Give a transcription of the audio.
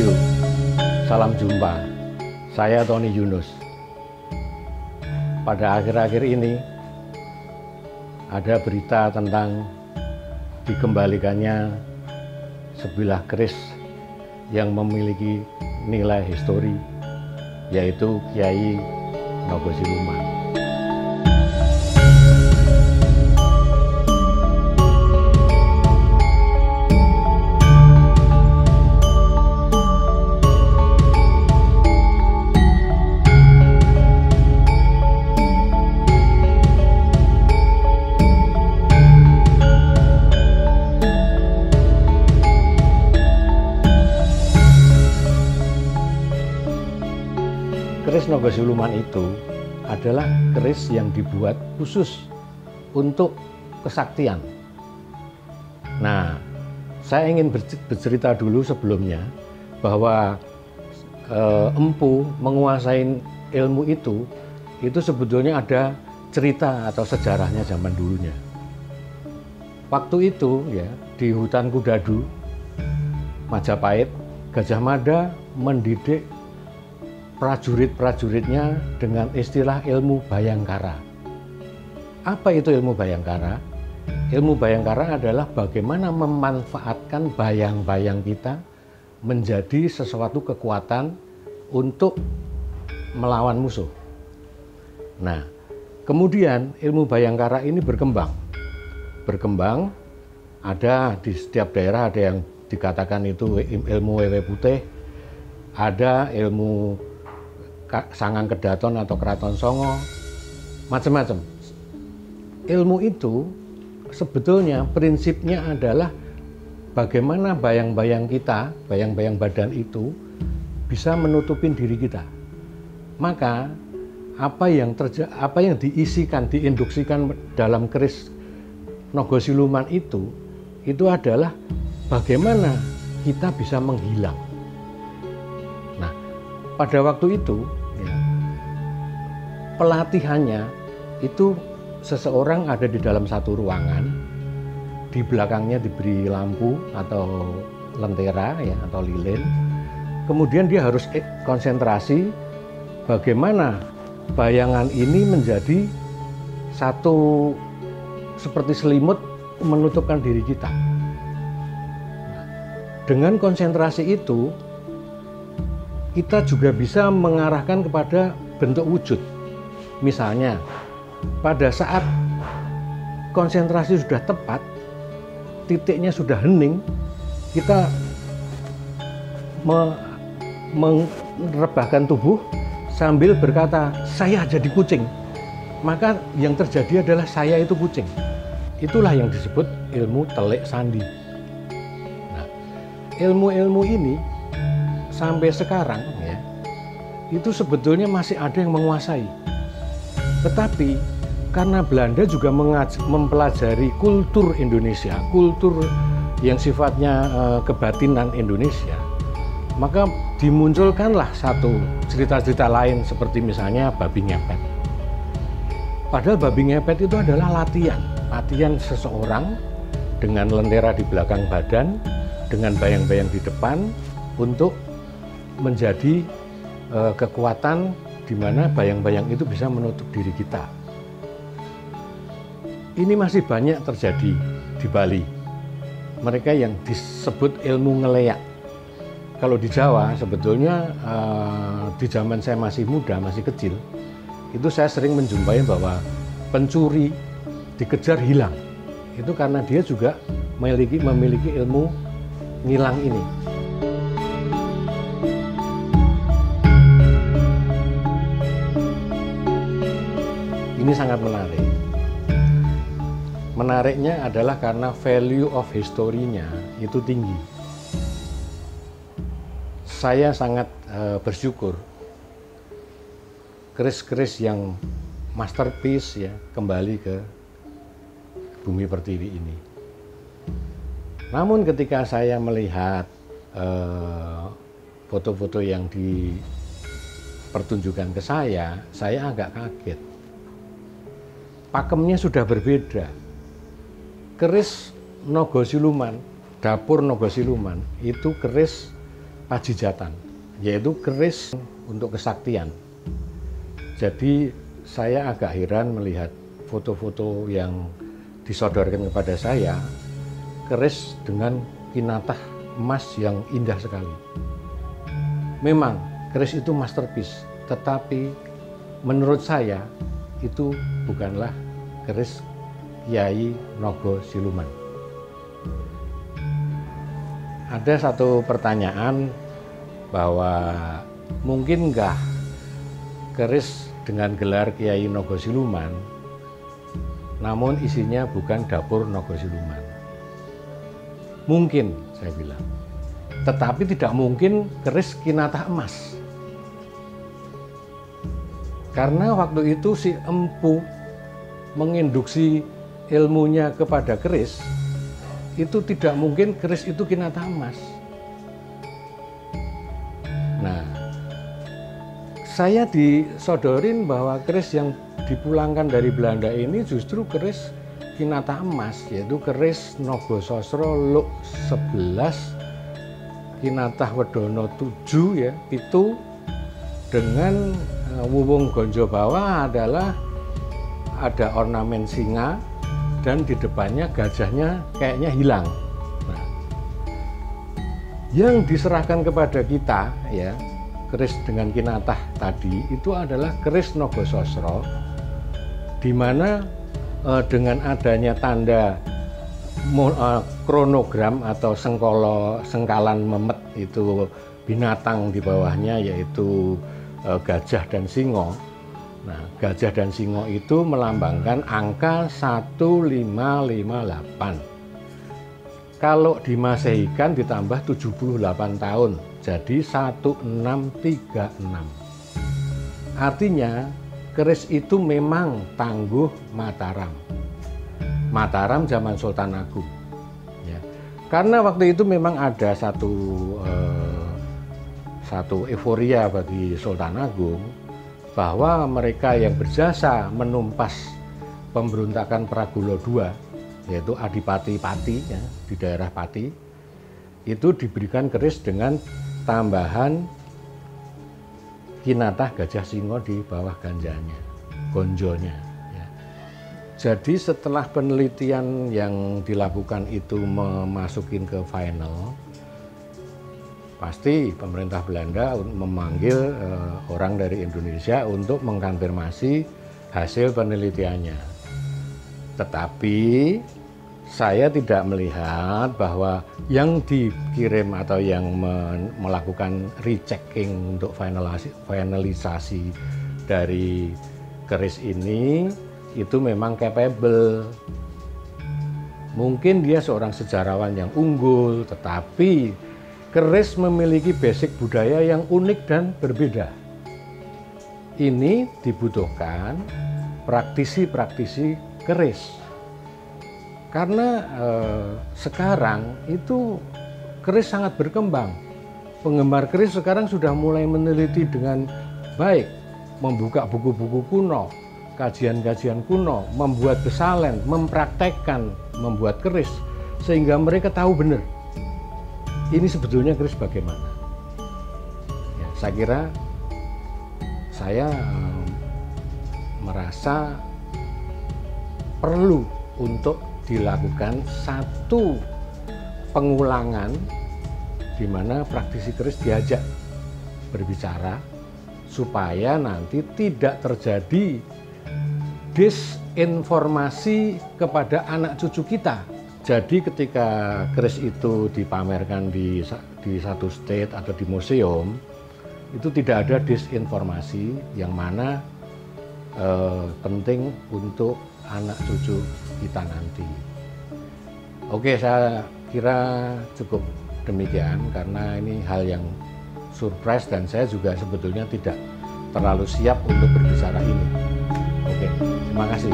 Rahayu, salam jumpa. Saya Tony Yunus. Pada akhir-akhir ini ada berita tentang dikembalikannya sebilah keris yang memiliki nilai histori, yaitu Kiai Nogosiluman. Keris Nogosiluman itu adalah keris yang dibuat khusus untuk kesaktian. Nah, saya ingin bercerita dulu sebelumnya bahwa empu menguasai ilmu itu sebetulnya ada cerita atau sejarahnya zaman dulunya. Waktu itu ya, di hutan Kudadu, Majapahit, Gajah Mada mendidik prajurit-prajuritnya dengan istilah ilmu bayangkara. Apa itu ilmu bayangkara? Ilmu bayangkara adalah bagaimana memanfaatkan bayang-bayang kita menjadi sesuatu kekuatan untuk melawan musuh. Nah, kemudian ilmu bayangkara ini berkembang. Ada di setiap daerah, ada yang dikatakan itu ilmu wewe putih, ada ilmu Sangang Kedaton atau Keraton Songo, macam-macam. Ilmu itu sebetulnya prinsipnya adalah bagaimana bayang-bayang kita, bayang-bayang badan itu bisa menutupin diri kita. Maka apa yang diisikan, diinduksikan dalam keris Nogosiluman itu adalah bagaimana kita bisa menghilang. Nah, pada waktu itu pelatihannya itu seseorang ada di dalam satu ruangan, di belakangnya diberi lampu atau lentera ya, atau lilin. Kemudian dia harus konsentrasi bagaimana bayangan ini menjadi satu seperti selimut menutupkan diri kita. Dengan konsentrasi itu kita juga bisa mengarahkan kepada bentuk wujud. Misalnya, pada saat konsentrasi sudah tepat, titiknya sudah hening, kita merebahkan tubuh sambil berkata, saya jadi kucing. Maka yang terjadi adalah saya itu kucing. Itulah yang disebut ilmu telik sandi. Nah, ilmu-ilmu ini sampai sekarang ya, itu sebetulnya masih ada yang menguasai. Tetapi karena Belanda juga mempelajari kultur Indonesia, kultur yang sifatnya kebatinan Indonesia, maka dimunculkanlah satu cerita-cerita lain seperti misalnya babi ngepet. Padahal babi ngepet itu adalah latihan seseorang dengan lentera di belakang badan, dengan bayang-bayang di depan untuk menjadi kekuatan di mana bayang-bayang itu bisa menutup diri kita. Ini masih banyak terjadi di Bali. Mereka yang disebut ilmu ngeleak. Kalau di Jawa sebetulnya di zaman saya masih muda, masih kecil, itu saya sering menjumpai bahwa pencuri dikejar hilang. Itu karena dia juga memiliki ilmu ngilang ini. Ini sangat menarik. Menariknya adalah karena value of history-nya itu tinggi. Saya sangat bersyukur keris-keris yang masterpiece ya kembali ke bumi pertiwi ini. Namun ketika saya melihat foto-foto yang dipertunjukkan ke saya agak kaget. Pakemnya sudah berbeda. Keris Nogosiluman, dapur Nogosiluman itu keris pajijatan, yaitu keris untuk kesaktian. Jadi saya agak heran melihat foto-foto yang disodorkan kepada saya, keris dengan kinatah emas yang indah sekali. Memang keris itu masterpiece, tetapi menurut saya itu bukanlah keris Kyai Nogo Siluman. Ada satu pertanyaan bahwa mungkinkah keris dengan gelar Kyai Nogo Siluman namun isinya bukan dapur Nogo Siluman? Mungkin, saya bilang. Tetapi tidak mungkin keris kinatah emas. Karena waktu itu si empu menginduksi ilmunya kepada keris, itu tidak mungkin keris itu kinatah emas. Nah, saya disodorin bahwa keris yang dipulangkan dari Belanda ini justru keris kinatah emas, yaitu keris Nogososro Luk 11 kinatah Wedono 7 ya, itu dengan wuwung gonjo bawah adalah ada ornamen singa dan di depannya gajahnya kayaknya hilang. Nah, yang diserahkan kepada kita ya, keris dengan kinatah tadi itu adalah keris Nogososro, di mana dengan adanya tanda kronogram atau sengkalan memet itu binatang di bawahnya, yaitu gajah dan singo. Nah, gajah dan singo itu melambangkan angka 1558. Kalau dimasehikan ditambah 78 tahun, jadi 1636. Artinya keris itu memang tangguh Mataram. Mataram zaman Sultan Agung. Ya. Karena waktu itu memang ada satu euforia bagi Sultan Agung bahwa mereka yang berjasa menumpas pemberontakan Pragulo II, yaitu Adipati Pati ya, di daerah Pati, itu diberikan keris dengan tambahan kinatah gajah singo di bawah ganjanya, gonjonya. Ya. Jadi setelah penelitian yang dilakukan itu memasukin ke final, pasti pemerintah Belanda memanggil orang dari Indonesia untuk mengkonfirmasi hasil penelitiannya. Tetapi saya tidak melihat bahwa yang dikirim atau yang melakukan rechecking untuk finalisasi dari keris ini itu memang capable. Mungkin dia seorang sejarawan yang unggul, tetapi keris memiliki basic budaya yang unik dan berbeda. Ini dibutuhkan praktisi-praktisi keris. Karena sekarang itu keris sangat berkembang. Penggemar keris sekarang sudah mulai meneliti dengan baik, membuka buku-buku kuno, kajian-kajian kuno, membuat besalen, mempraktekkan membuat keris, sehingga mereka tahu benar ini sebetulnya keris bagaimana. Ya, saya kira saya merasa perlu untuk dilakukan satu pengulangan di mana praktisi keris diajak berbicara supaya nanti tidak terjadi disinformasi kepada anak cucu kita. Jadi ketika keris itu dipamerkan di satu state atau di museum, itu tidak ada disinformasi yang mana penting untuk anak cucu kita nanti. Oke, saya kira cukup demikian karena ini hal yang surprise dan saya juga sebetulnya tidak terlalu siap untuk berbicara ini. Oke, terima kasih.